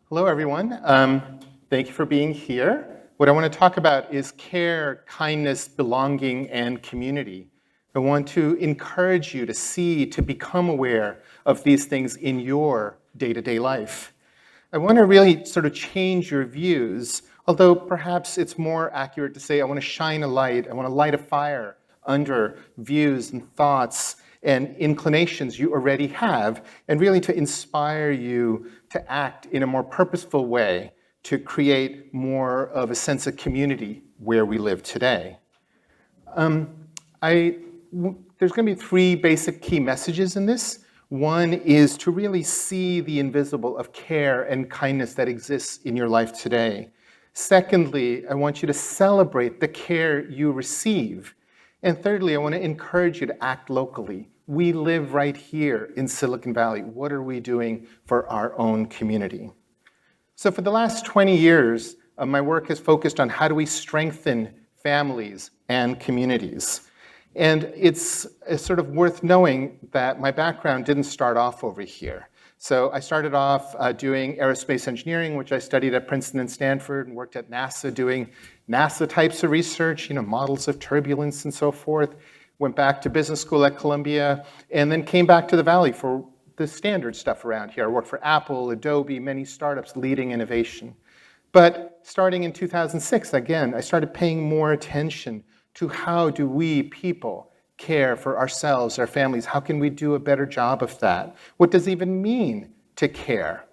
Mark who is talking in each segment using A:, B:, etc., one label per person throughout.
A: Hello, everyone. Thank you for being here. What I want to talk about is care, kindness, belonging, and community. I want to encourage you to see, to become aware of these things in your day-to-day life. I want to really sort of change your views, although perhaps it's more accurate to say I want to shine a light, I want to light a fire under views and thoughts and inclinations you already have, and really to inspire you to act in a more purposeful way to create more of a sense of community where we live today. There's going to be three basic key messages in this. One is to really see the invisible of care and kindness that exists in your life today. Secondly, I want you to celebrate the care you receive. And thirdly, I want to encourage you to act locally. We live right here in Silicon Valley. What are we doing for our own community? So for the last 20 years, my work has focused on how do we strengthen families and communities. And it's sort of worth knowing that my background didn't start off over here. So I started off doing aerospace engineering, which I studied at Princeton and Stanford, and worked at NASA doing NASA types of research, models of turbulence and so forth. Went back to business school at Columbia, and then came back to the Valley for the standard stuff around here. I worked for Apple, Adobe, many startups leading innovation. But starting in 2006, again, I started paying more attention to how do we people care for ourselves, our families? How can we do a better job of that? What does it even mean to care?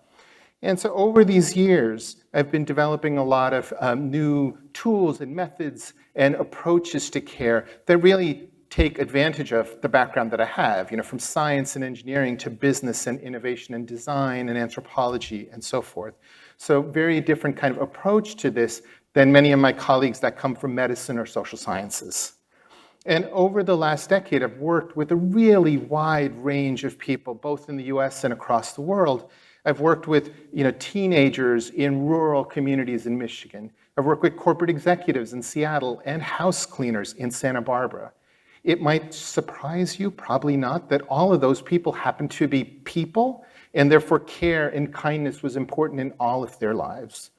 A: And so over these years, I've been developing a lot of new tools and methods and approaches to care that really take advantage of the background that I have, from science and engineering to business and innovation and design and anthropology and so forth. So very different kind of approach to this than many of my colleagues that come from medicine or social sciences. And over the last decade, I've worked with a really wide range of people, both in the US and across the world. I've worked with teenagers in rural communities in Michigan. I've worked with corporate executives in Seattle and house cleaners in Santa Barbara. It might surprise you, probably not, that all of those people happen to be people, and therefore care and kindness was important in all of their lives.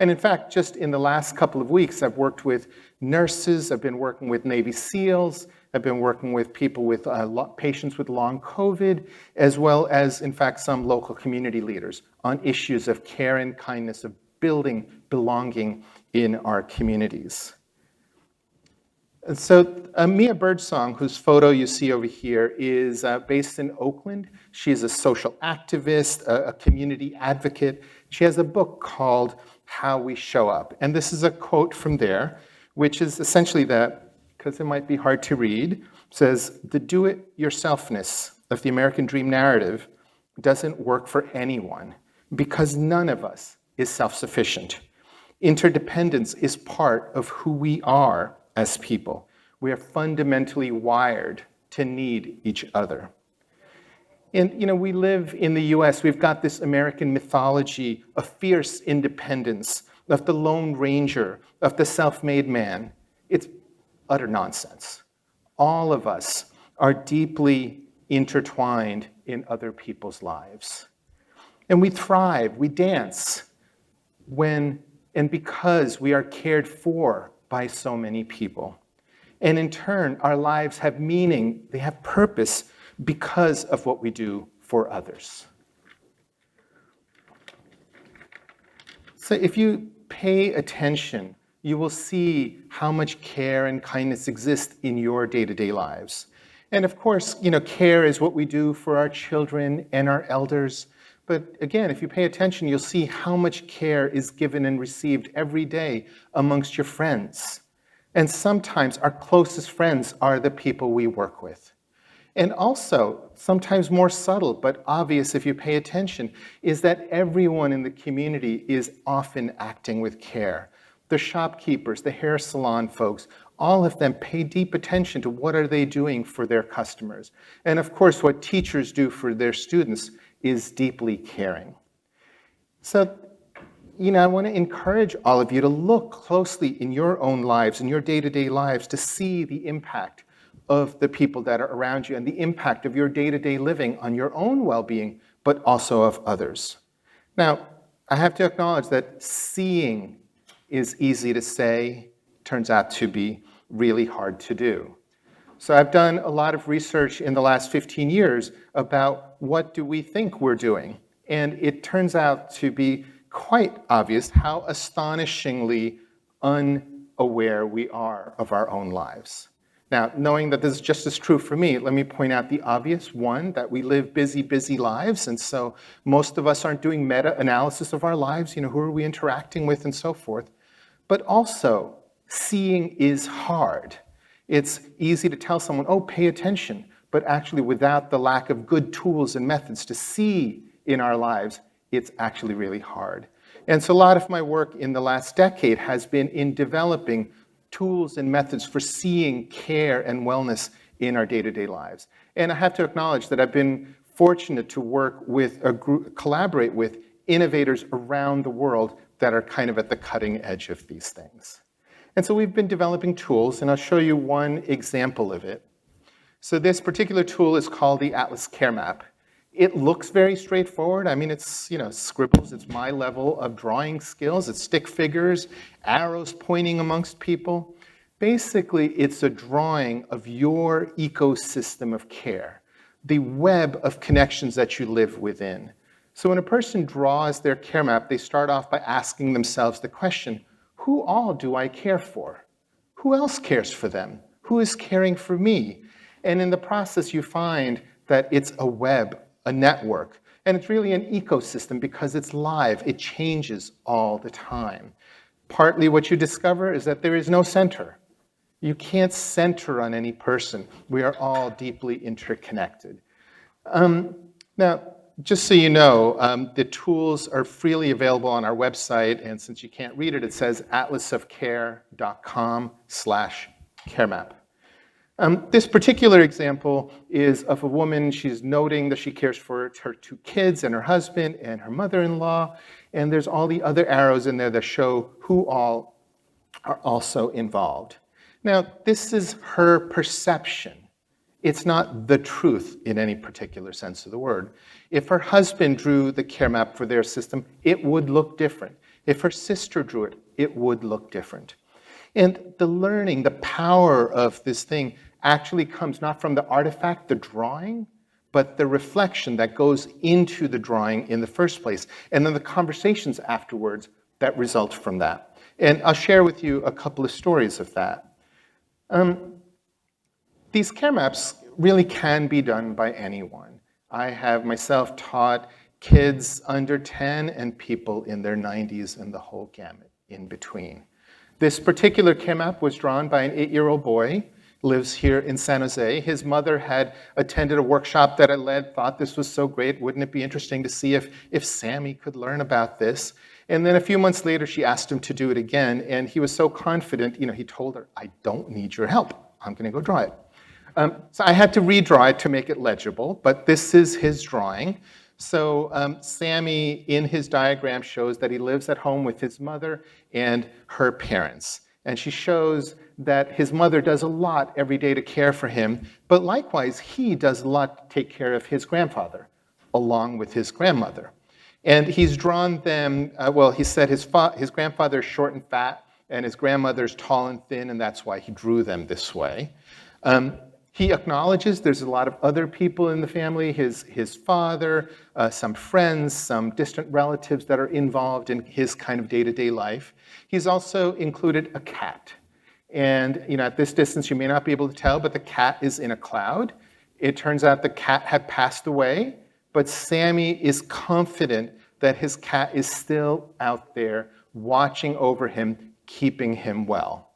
A: And in fact, just in the last couple of weeks, I've worked with nurses, I've been working with Navy SEALs, I've been working with people with patients with long COVID, as well as, in fact, some local community leaders on issues of care and kindness, of building belonging in our communities. And so Mia Birdsong, whose photo you see over here, is based in Oakland. She's a social activist, a community advocate. She has a book called How We Show Up. And this is a quote from there, which is essentially that, because it might be hard to read, says, "The do-it-yourselfness of the American dream narrative doesn't work for anyone because none of us is self-sufficient. Interdependence is part of who we are as people. We are fundamentally wired to need each other." And we live in the US, we've got this American mythology of fierce independence, of the Lone Ranger, of the self-made man. It's utter nonsense. All of us are deeply intertwined in other people's lives. And we thrive, we dance when and because we are cared for by so many people. And in turn, our lives have meaning, they have purpose because of what we do for others. So if you pay attention, you will see how much care and kindness exist in your day-to-day lives. And of course, care is what we do for our children and our elders. But again, if you pay attention, you'll see how much care is given and received every day amongst your friends. And sometimes our closest friends are the people we work with. And also, sometimes more subtle, but obvious if you pay attention, is that everyone in the community is often acting with care. The shopkeepers, the hair salon folks, all of them pay deep attention to what are they doing for their customers. And of course, what teachers do for their students is deeply caring. So, I want to encourage all of you to look closely in your own lives, in your day-to-day lives, to see the impact of the people that are around you and the impact of your day-to-day living on your own well-being, but also of others. Now, I have to acknowledge that seeing is easy to say, turns out to be really hard to do. So I've done a lot of research in the last 15 years about what do we think we're doing. And it turns out to be quite obvious how astonishingly unaware we are of our own lives. Now, knowing that this is just as true for me, let me point out the obvious one, that we live busy, busy lives. And so most of us aren't doing meta-analysis of our lives. Who are we interacting with and so forth. But also, seeing is hard. It's easy to tell someone, oh, pay attention. But actually, without the lack of good tools and methods to see in our lives, it's actually really hard. And so a lot of my work in the last decade has been in developing tools and methods for seeing care and wellness in our day-to-day lives. And I have to acknowledge that I've been fortunate to work with collaborate with innovators around the world that are kind of at the cutting edge of these things. And so we've been developing tools, and I'll show you one example of it. So this particular tool is called the Atlas Care Map. It looks very straightforward. I mean, it's scribbles. It's my level of drawing skills. It's stick figures, arrows pointing amongst people. Basically, it's a drawing of your ecosystem of care, the web of connections that you live within. So when a person draws their care map, they start off by asking themselves the question, who all do I care for? Who else cares for them? Who is caring for me? And in the process, you find that it's a web, a network, and it's really an ecosystem because it's live. It changes all the time. Partly what you discover is that there is no center. You can't center on any person. We are all deeply interconnected. Now, just so you know, the tools are freely available on our website, and since you can't read it, it says atlasofcare.com/caremap. This particular example is of a woman. She's noting that she cares for her 2 kids and her husband and her mother-in-law, and there's all the other arrows in there that show who all are also involved. Now, this is her perception. It's not the truth in any particular sense of the word. If her husband drew the care map for their system, it would look different. If her sister drew it, it would look different. And the learning, the power of this thing actually comes not from the artifact, the drawing, but the reflection that goes into the drawing in the first place, and then the conversations afterwards that result from that. And I'll share with you a couple of stories of that. These care maps really can be done by anyone. I have myself taught kids under 10 and people in their 90s and the whole gamut in between. This particular care map was drawn by an 8-year-old boy, lives here in San Jose. His mother had attended a workshop that I led, thought this was so great, wouldn't it be interesting to see if Sammy could learn about this? And then a few months later, she asked him to do it again, and he was so confident, he told her, I don't need your help. I'm gonna go draw it. So I had to redraw it to make it legible, but this is his drawing. So Sammy, in his diagram, shows that he lives at home with his mother and her parents. And she shows that his mother does a lot every day to care for him, but likewise, he does a lot to take care of his grandfather, along with his grandmother. And he's drawn them, he said his grandfather is short and fat, and his grandmother's tall and thin, and that's why he drew them this way. He acknowledges there's a lot of other people in the family, his father, some friends, some distant relatives that are involved in his kind of day-to-day life. He's also included a cat. And at this distance, you may not be able to tell, but the cat is in a cloud. It turns out the cat had passed away, but Sammy is confident that his cat is still out there watching over him, keeping him well.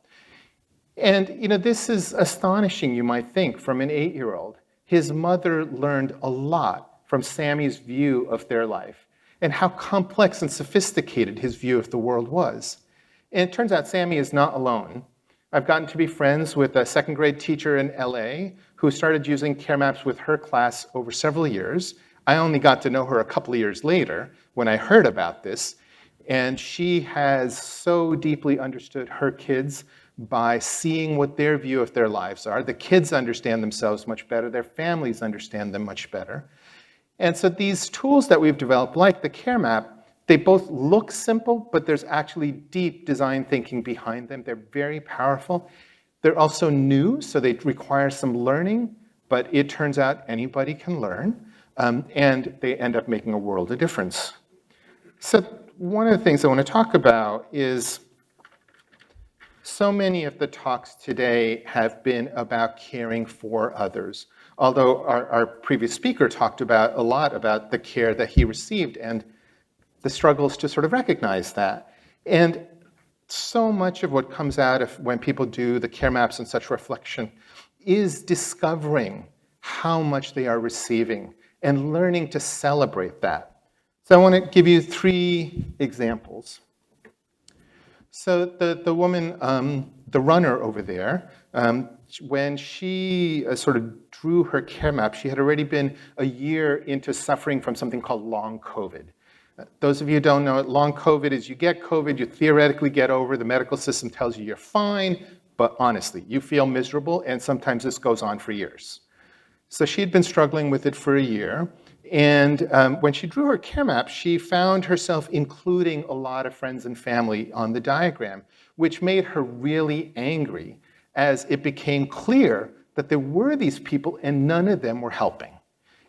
A: And this is astonishing, you might think, from an 8-year-old. His mother learned a lot from Sammy's view of their life and how complex and sophisticated his view of the world was. And it turns out Sammy is not alone. I've gotten to be friends with a 2nd grade teacher in LA who started using care maps with her class over several years. I only got to know her a couple of years later when I heard about this. And she has so deeply understood her kids by seeing what their view of their lives are. The kids understand themselves much better. Their families understand them much better. And so these tools that we've developed, like the care map, They both look simple, but there's actually deep design thinking behind them. They're very powerful. They're also new, so they require some learning, but it turns out anybody can learn, and they end up making a world of difference. So one of the things I want to talk about is so many of the talks today have been about caring for others, although our previous speaker talked about a lot about the care that he received and the struggles to sort of recognize that. And so much of what comes out of when people do the care maps and such reflection is discovering how much they are receiving and learning to celebrate that. So I want to give you 3 examples. So the woman, the runner over there, when she sort of drew her care map, she had already been a year into suffering from something called long COVID. Those of you who don't know it, long COVID is you get COVID, you theoretically get over, the medical system tells you you're fine, but honestly, you feel miserable, and sometimes this goes on for years. So she had been struggling with it for a year, and when she drew her care map, she found herself including a lot of friends and family on the diagram, which made her really angry as it became clear that there were these people and none of them were helping.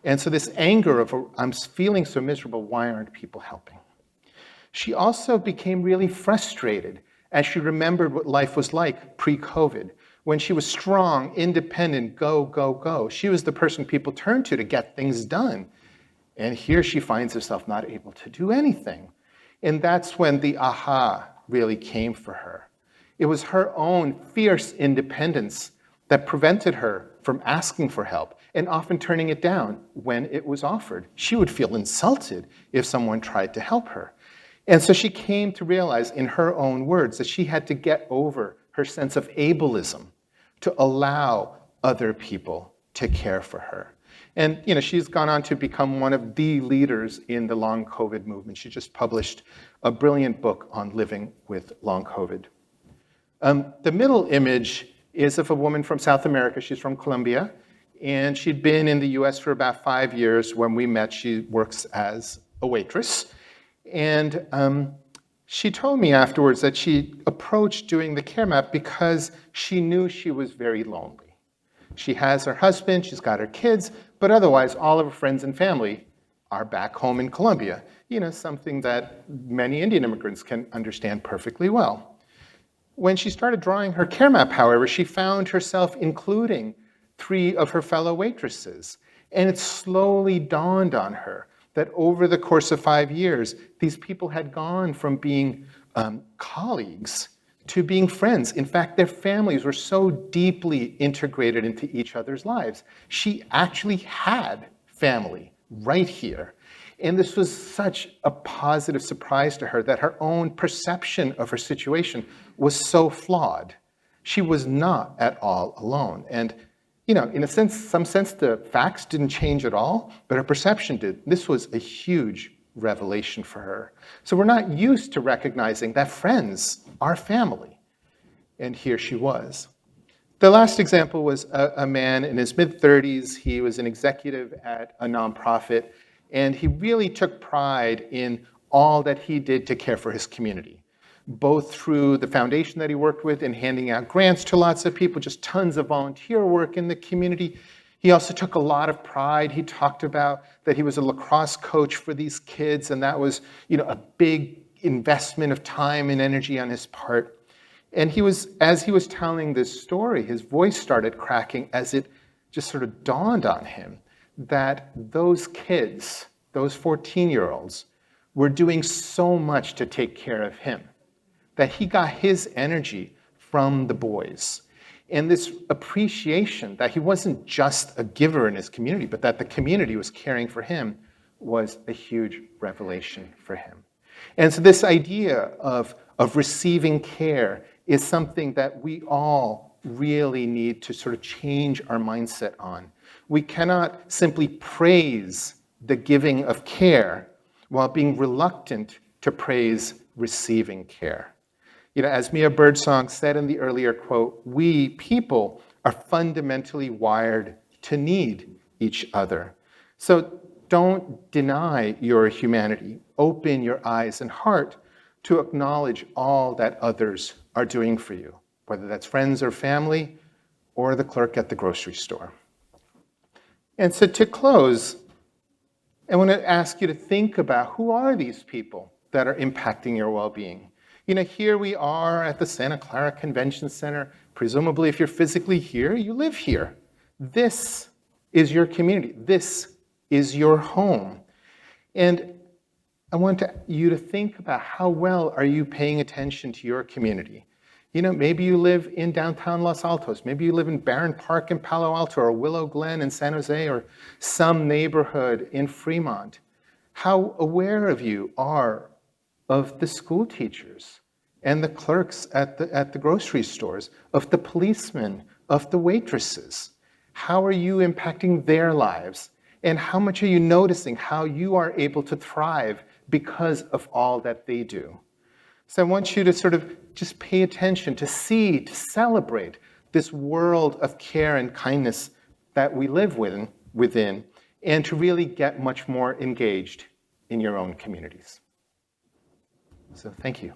A: And so this anger of, I'm feeling so miserable, why aren't people helping? She also became really frustrated as she remembered what life was like pre-COVID, when she was strong, independent, go, go, go. She was the person people turned to get things done. And here she finds herself not able to do anything. And that's when the aha really came for her. It was her own fierce independence that prevented her from asking for help and often turning it down when it was offered. She would feel insulted if someone tried to help her. And so she came to realize in her own words that she had to get over her sense of ableism to allow other people to care for her. And she's gone on to become one of the leaders in the long COVID movement. She just published a brilliant book on living with long COVID. The middle image is of a woman from South America. She's from Colombia. And she'd been in the US for about 5 years. When we met, she works as a waitress. And she told me afterwards that she approached doing the care map because she knew she was very lonely. She has her husband, she's got her kids, but otherwise all of her friends and family are back home in Colombia. Something that many Indian immigrants can understand perfectly well. When she started drawing her care map, however, she found herself including 3 of her fellow waitresses. And it slowly dawned on her that over the course of 5 years, these people had gone from being colleagues to being friends. In fact, their families were so deeply integrated into each other's lives. She actually had family right here. And this was such a positive surprise to her that her own perception of her situation was so flawed. She was not at all alone. And in a sense, some sense, the facts didn't change at all, but her perception did. This was a huge revelation for her. So we're not used to recognizing that friends are family. And here she was. The last example was a man in his mid-30s. He was an executive at a nonprofit, and he really took pride in all that he did to care for his community, both through the foundation that he worked with in handing out grants to lots of people, just tons of volunteer work in the community. He also took a lot of pride. He talked about that he was a lacrosse coach for these kids, and that was, a big investment of time and energy on his part. And as he was telling this story, his voice started cracking as it just sort of dawned on him that those kids, those 14-year-olds, were doing so much to take care of him, that he got his energy from the boys. And this appreciation that he wasn't just a giver in his community, but that the community was caring for him was a huge revelation for him. And so this idea of receiving care is something that we all really need to sort of change our mindset on. We cannot simply praise the giving of care while being reluctant to praise receiving care. As Mia Birdsong said in the earlier quote, we people are fundamentally wired to need each other. So don't deny your humanity. Open your eyes and heart to acknowledge all that others are doing for you, whether that's friends or family or the clerk at the grocery store. And so to close, I want to ask you to think about who are these people that are impacting your well-being. Here we are at the Santa Clara Convention Center. Presumably, if you're physically here, you live here. This is your community. This is your home. And I want you to think about how well are you paying attention to your community. Maybe you live in downtown Los Altos. Maybe you live in Barron Park in Palo Alto or Willow Glen in San Jose or some neighborhood in Fremont. How aware of you are of the school teachers and the clerks at the grocery stores, of the policemen, of the waitresses? How are you impacting their lives? And how much are you noticing how you are able to thrive because of all that they do? So I want you to sort of just pay attention, to see, to celebrate this world of care and kindness that we live within, and to really get much more engaged in your own communities. So thank you.